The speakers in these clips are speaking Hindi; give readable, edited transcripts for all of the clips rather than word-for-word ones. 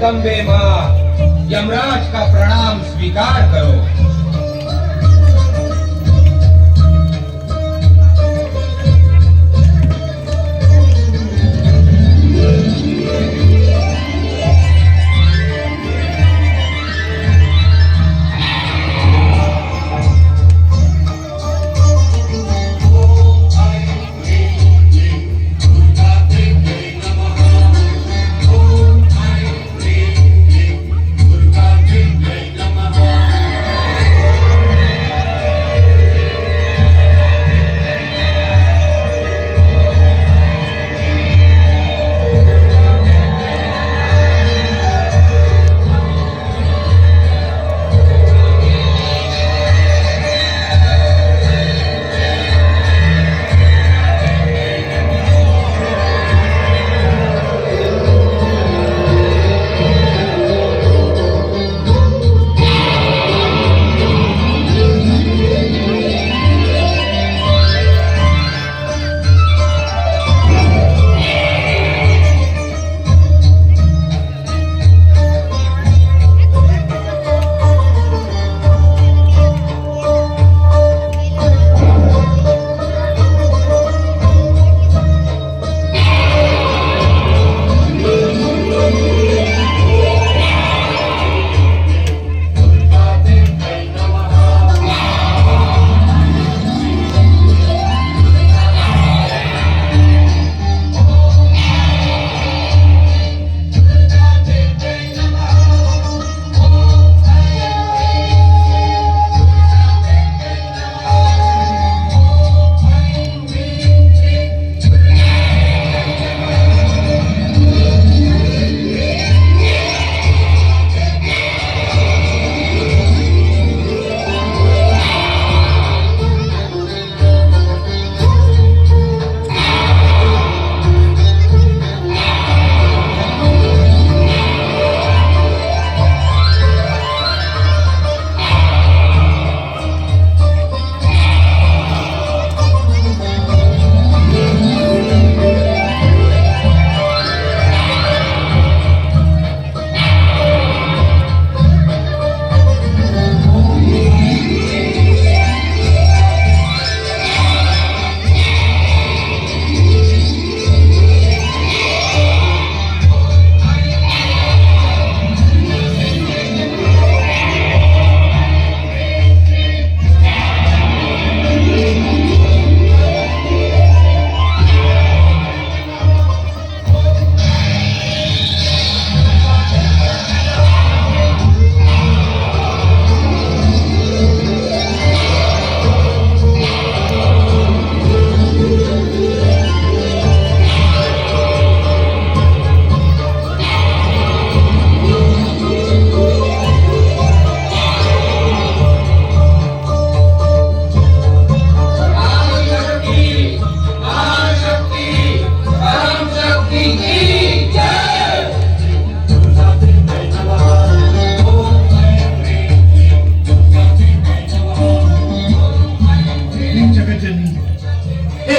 जगदम्बे माँ, यमराज का प्रणाम स्वीकार करो।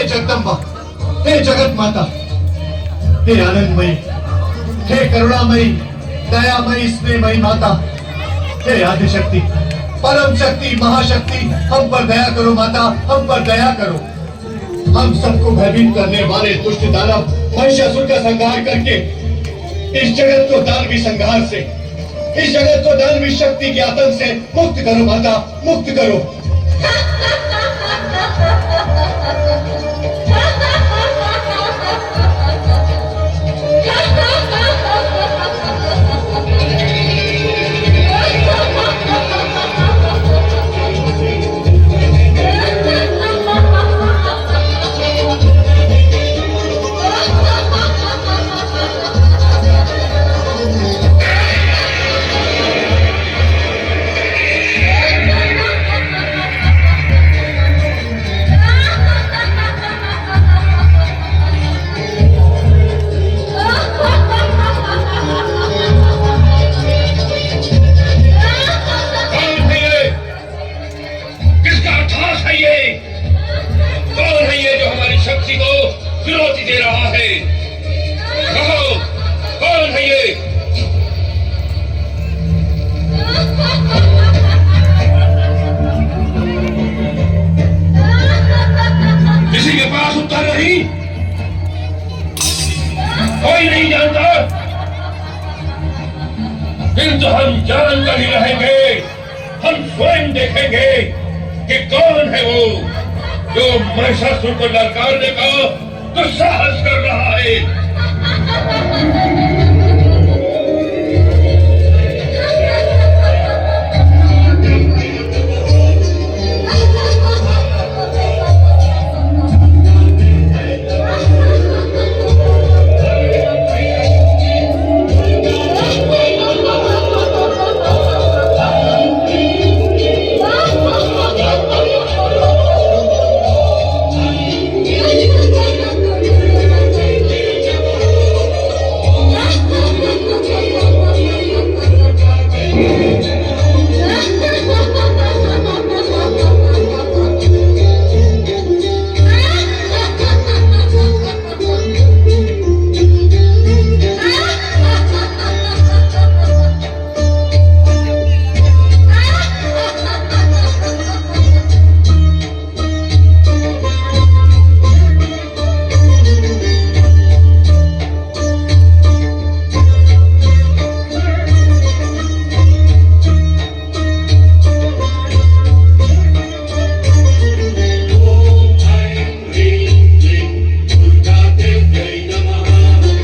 जगदंबा, हे जगत माता, हे आनंदमयी, हे करुणामयी, दयामयी, स्नेहमयी माता, हे आदिशक्ति, परम शक्ति, महाशक्ति, हम पर दया करो माता, हम पर दया करो। हम सबको भयभीत करने वाले दुष्ट दानव महिषासुर का संहार करके इस जगत को दानवी संहार से, इस जगत को दानवी शक्ति के आतंक से मुक्त करो माता, मुक्त करो। चुनौती दे रहा है। कहो कौन है ये? ही नहीं जानता? फिर तो हम जान कर ही रहेंगे। हम स्वयं देखेंगे कि कौन है वो जो महिषासुर को ललकारने का दुस्साहस कर रहा है।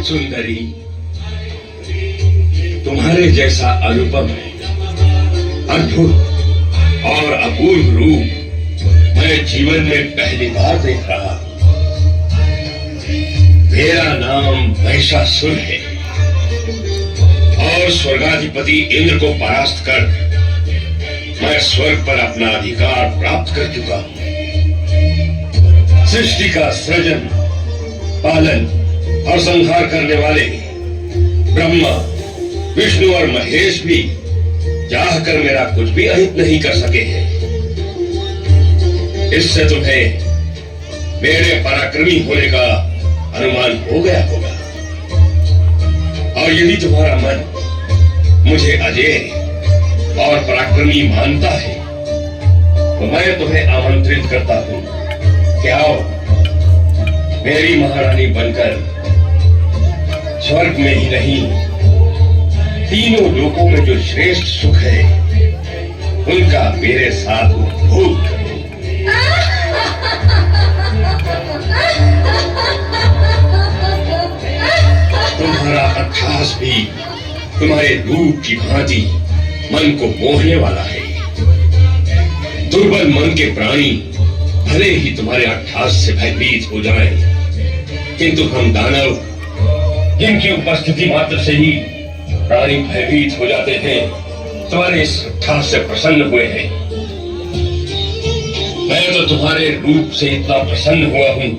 सुंदरी, तुम्हारे जैसा अनुपम, अद्भुत और अपूर्व रूप मैं जीवन में पहली बार देख रहा हूं। मेरा नाम महिषासुर है और स्वर्गाधिपति इंद्र को परास्त कर मैं स्वर्ग पर अपना अधिकार प्राप्त कर चुका हूं। सृष्टि का सृजन, पालन और संहार करने वाले ब्रह्मा, विष्णु और महेश भी चाहकर मेरा कुछ भी अहित नहीं कर सके हैं। इससे तुम्हें मेरे पराक्रमी होने का अनुमान हो गया होगा। और यदि तुम्हारा मन मुझे अजेय और पराक्रमी मानता है तो मैं तुम्हें आमंत्रित करता हूं कि आओ, मेरी महारानी बनकर स्वर्ग में ही नहीं, तीनों लोकों में जो श्रेष्ठ सुख है उनका मेरे साथ उपभोग करो। तुम्हारा अट्ठास भी तुम्हारे रूप की भांति मन को मोहने वाला है। दुर्बल मन के प्राणी भले ही तुम्हारे अट्ठास से भयभीत हो जाएं, किंतु हम दानव, जिनकी उपस्थिति मात्र से ही प्राणी भयभीत हो जाते हैं, तुम्हारे इस अट्ठास से प्रसन्न हुए हैं। मैं तो तुम्हारे रूप से इतना प्रसन्न हुआ हूं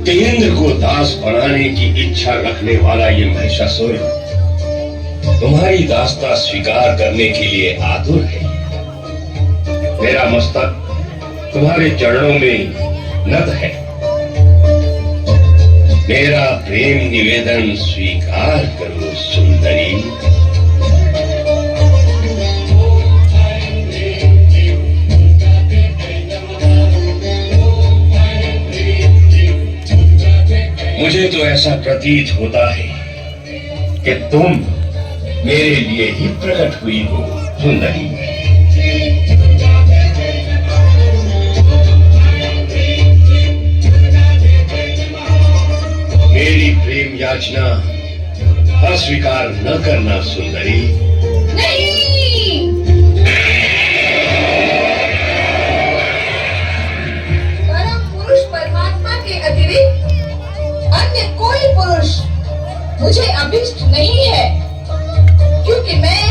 कि इंद्र को दास बनाने की इच्छा रखने वाला ये महिषासुर तुम्हारी दासता स्वीकार करने के लिए आतुर है। मेरा मस्तक तुम्हारे चरणों में नत है। मेरा प्रेम निवेदन स्वीकार करो सुंदरी। मुझे तो ऐसा प्रतीत होता है कि तुम मेरे लिए ही प्रकट हुई हो सुंदरी। मेरी प्रेम याचना अस्वीकार न करना सुंदरी। नहीं, परम पुरुष परमात्मा के अतिरिक्त अन्य कोई पुरुष मुझे अभिष्ट नहीं है, क्योंकि मैं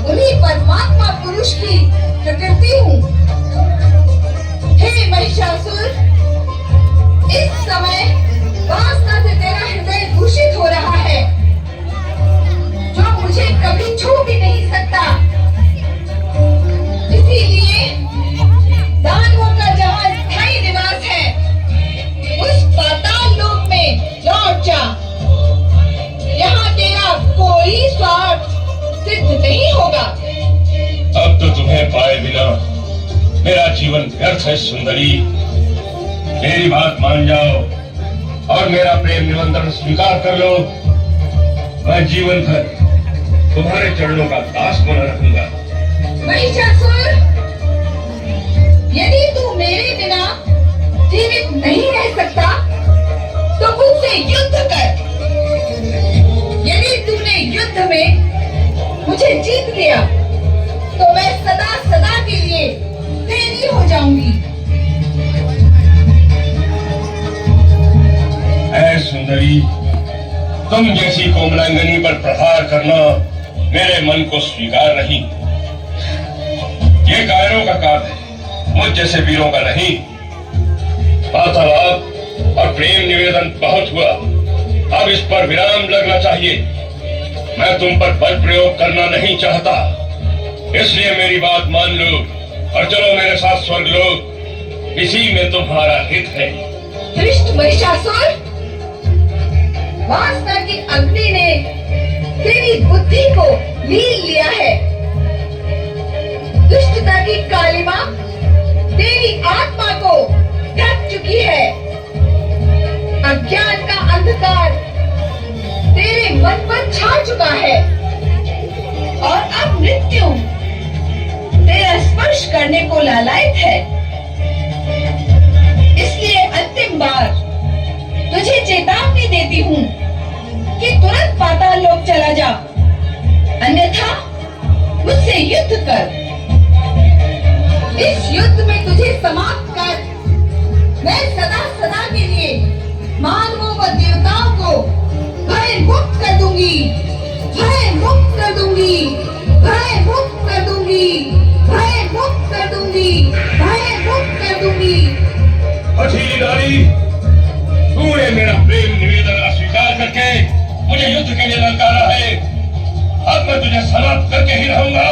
उन्हीं परमात्मा पुरुष की प्रकृति हूँ। हे महिषासुर, इस समय वासना से तेरा हृदय दूषित हो रहा है, जो मुझे कभी छू भी नहीं सकता। इसीलिए दानवों का जहाँ स्थायी निवास है, उस पाताल लोक में लौट जा। यहाँ तेरा कोई स्वार्थ सिद्ध नहीं होगा। अब तो तुम्हें पाए बिना मेरा जीवन व्यर्थ है सुंदरी। मेरी बात मान जाओ और अब मेरा प्रेम निमंत्रण स्वीकार कर लो। मैं जीवन भर तुम्हारे चरणों का दास बना रहूंगा। महिषासुर, यदि तू मेरे बिना जीवित नहीं रह सकता तो मुझसे युद्ध कर। यदि तूने युद्ध में मुझे जीत लिया तो मैं सदा सदा के लिए तेरी हो जाऊंगी। ऐ सुंदरी, तुम जैसी कोमलांगनी पर प्रहार करना मेरे मन को स्वीकार नहीं। ये कायरों का काम है, मुझ जैसे वीरों का नहीं। वार्तालाप और प्रेम निवेदन बहुत हुआ, अब इस पर विराम लगना चाहिए। मैं तुम पर बल प्रयोग करना नहीं चाहता, इसलिए मेरी बात मान लो और चलो मेरे साथ स्वर्गलोक। इसी में तुम्हारा हित है। दुष्ट महिषासुर, वासना की अग्नि ने तेरी बुद्धि को लील लिया है। दुष्टता की कालिमा तेरी आत्मा को ढक चुकी है। अज्ञान का अंधकार तेरे मन पर छा चुका है और अब मृत्यु तेरा स्पर्श करने को लालायित है। इसलिए अंतिम बार तुझे चेतावनी देती हूँ कि तुरंत पाताल लोक चला जा, अन्यथा मुझसे युद्ध कर। इस युद्ध में तुझे समाप्त कर मैं सदा सदा के लिए मानवों व देवताओं को भय मुक्त कर दूंगी, भय मुक्त कर दूंगी, भय मुक्त कर दूंगी, भय मुक्त कर दूंगी, भय मुक्त कर दूंगी। अच्छी नारी, तूने मेरा प्रेम निवेदन अस्वीकार करके मुझे युद्ध के लिए ललकारा है। अब मैं तुझे समाप्त करके ही रहूंगा।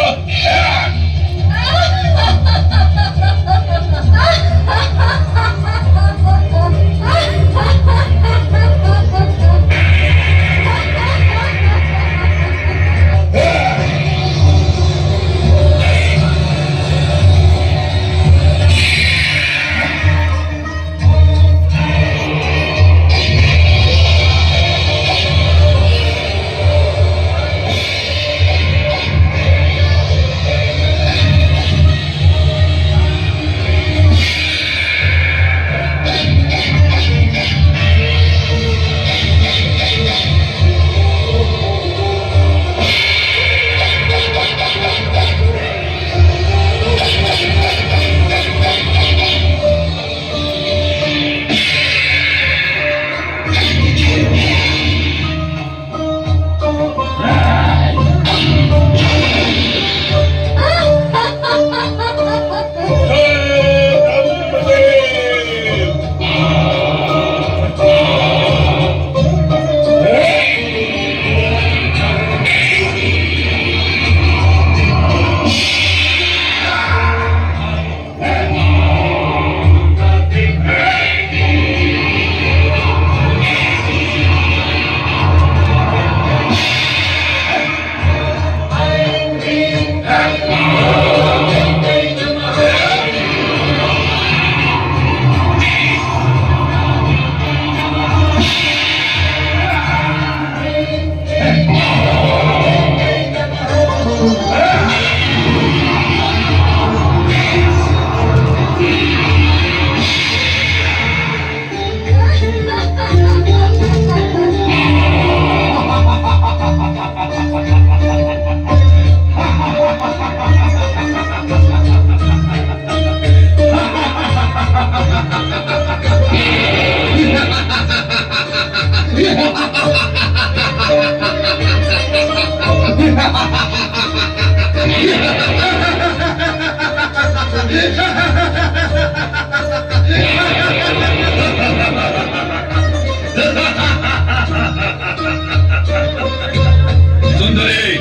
सुंदरी,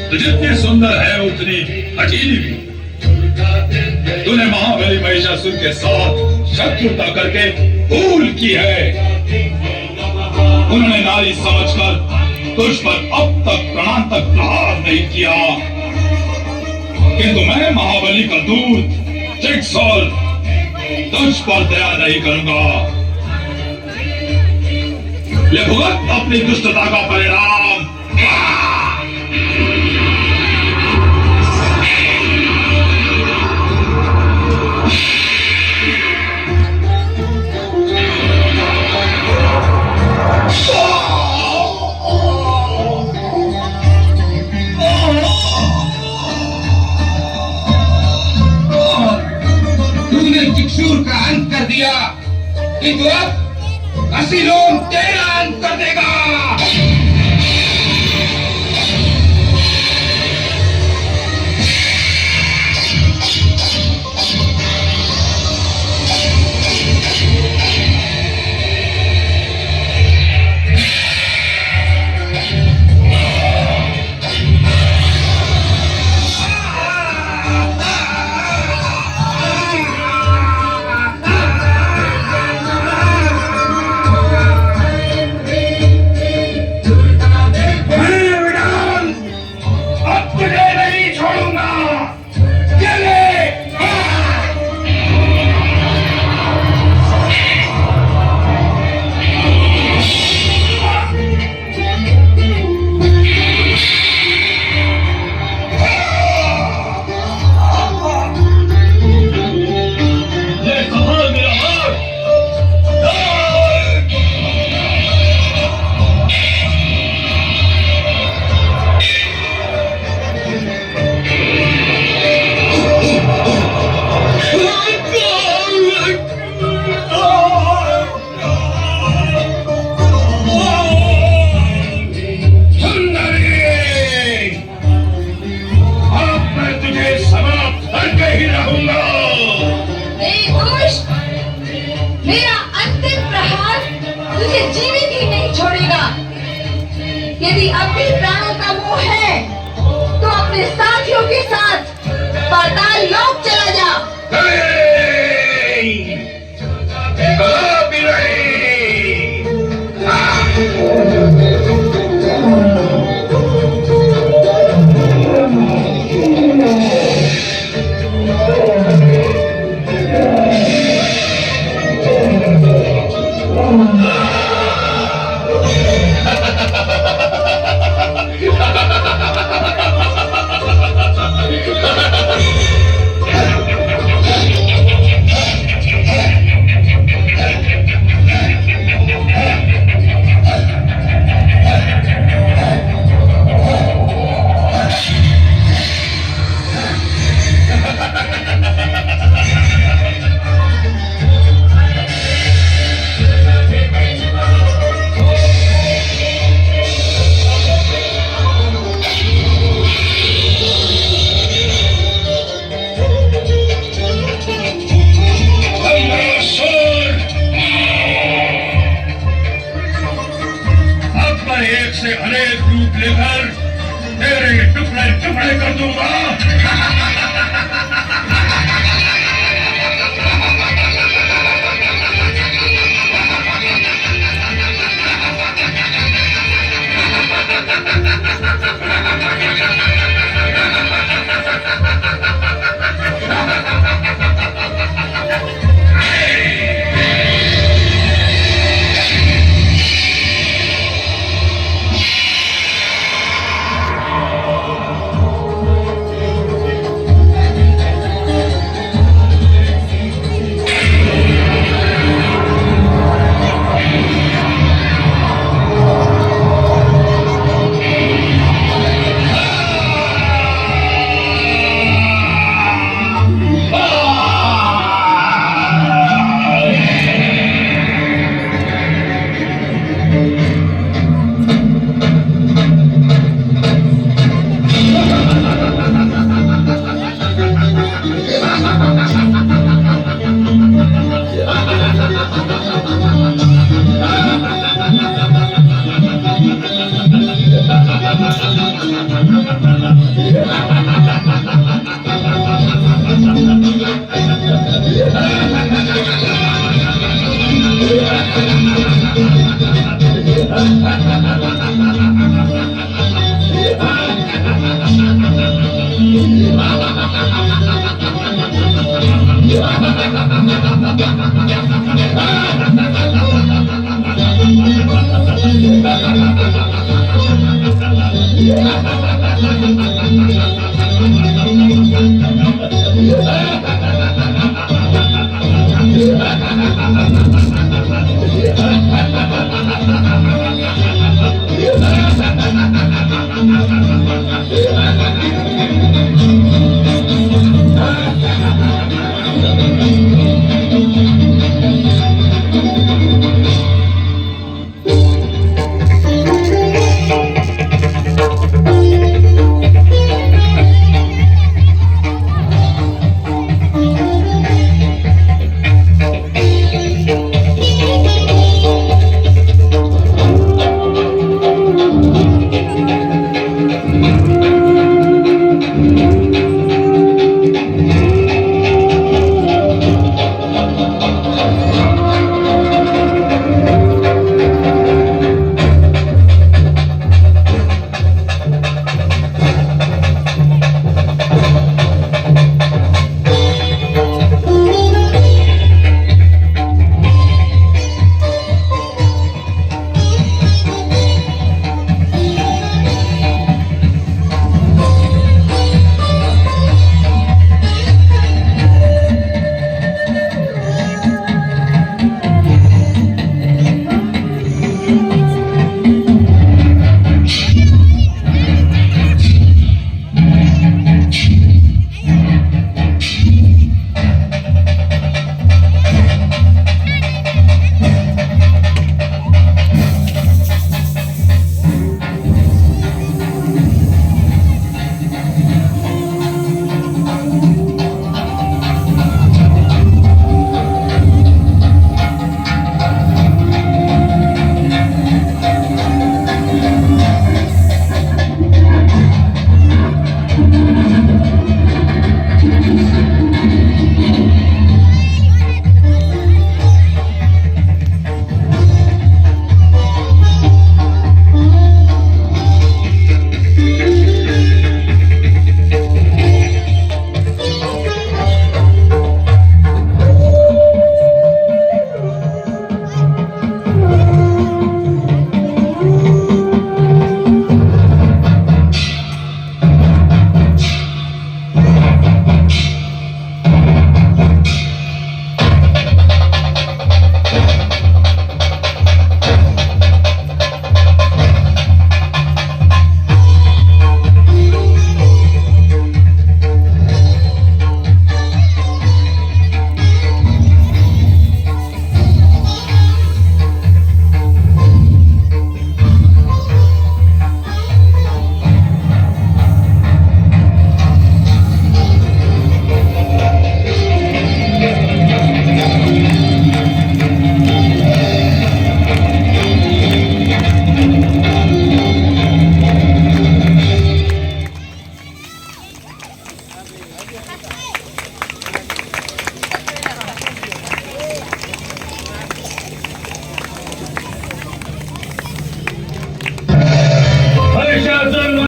तू जितनी सुंदर है उतनी हठीली भी। तूने महाबली महिषासुर के साथ शत्रुता करके भूल की है। उन्होंने नारी समझकर तुझ पर अब तक प्राणांतक प्रहार नहीं किया, किंतु मैं महाबली का दूत जिक्सौल तुझ पर दया नहीं करूंगा। ले भुगत अपनी दुष्टता का परिणाम। तूने जिक्सूर का अंत कर दिया, किंतु अब असीलोम तेरा अंत कर देगा। मेरा अंतिम प्रहार तुझे जीवित ही नहीं छोड़ेगा। यदि अब भी प्राणों का मोह है तो अपने साथियों के साथ पाताल लोक चला जा। एक से अनेक रूप लेकर तेरे टुकड़े टुकड़े कर दूंगा।